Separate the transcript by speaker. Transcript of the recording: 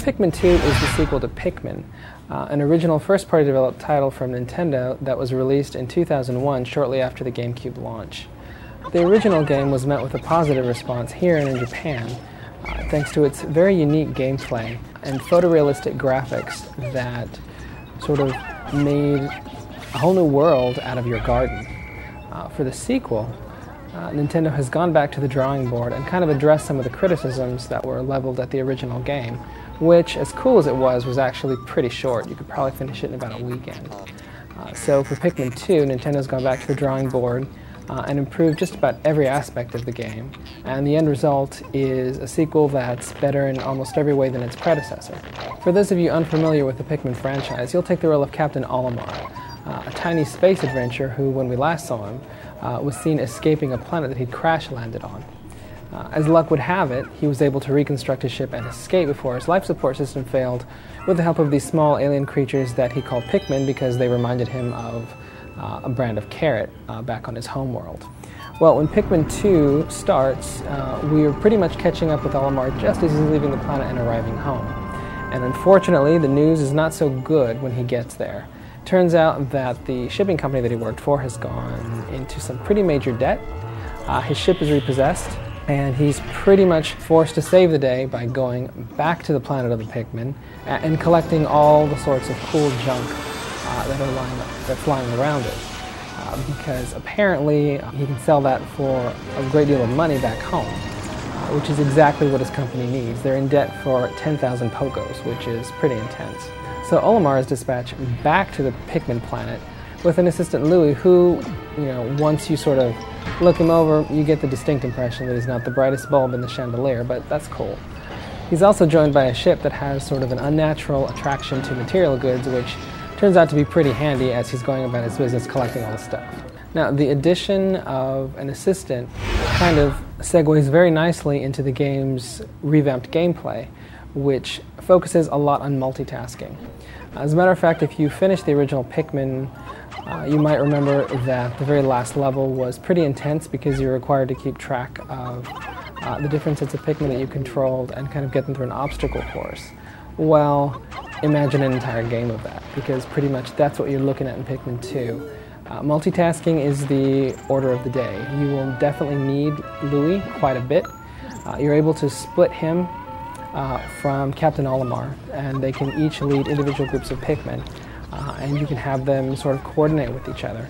Speaker 1: Pikmin 2 is the sequel to Pikmin, an original first-party developed title from Nintendo that was released in 2001, shortly after the GameCube launch. The original game was met with a positive response here and in Japan, thanks to its very unique gameplay and photorealistic graphics that sort of made a whole new world out of your garden. For the sequel, Nintendo has gone back to the drawing board and kind of addressed some of the criticisms that were leveled at the original game, which, as cool as it was actually pretty short. You could probably finish it in about a weekend. So for Pikmin 2, Nintendo's gone back to the drawing board and improved just about every aspect of the game, and the end result is a sequel that's better in almost every way than its predecessor. For those of you unfamiliar with the Pikmin franchise, you'll take the role of Captain Olimar, a tiny space adventurer who, when we last saw him, was seen escaping a planet that he'd crash-landed on. As luck would have it, he was able to reconstruct his ship and escape before his life support system failed, with the help of these small alien creatures that he called Pikmin because they reminded him of a brand of carrot back on his homeworld. Well, when Pikmin 2 starts, we are pretty much catching up with Olimar just as he's leaving the planet and arriving home. And unfortunately, the news is not so good when he gets there. Turns out that the shipping company that he worked for has gone into some pretty major debt. His ship is repossessed, and he's pretty much forced to save the day by going back to the planet of the Pikmin and collecting all the sorts of cool junk that's flying around it. Because apparently he can sell that for a great deal of money back home, which is exactly what his company needs. They're in debt for 10,000 Pokos, which is pretty intense. So Olimar is dispatched back to the Pikmin planet with an assistant Louie who, once you sort of look him over, you get the distinct impression that he's not the brightest bulb in the chandelier, but that's cool. He's also joined by a ship that has sort of an unnatural attraction to material goods, which turns out to be pretty handy as he's going about his business collecting all the stuff. Now, the addition of an assistant kind of segues very nicely into the game's revamped gameplay, which focuses a lot on multitasking. As a matter of fact, if you finish the original Pikmin, you might remember that the very last level was pretty intense because you're required to keep track of the different sets of Pikmin that you controlled and kind of get them through an obstacle course. Well, imagine an entire game of that, because pretty much that's what you're looking at in Pikmin 2. Multitasking is the order of the day. You will definitely need Louie quite a bit. You're able to split him from Captain Olimar, and they can each lead individual groups of Pikmin, and you can have them sort of coordinate with each other.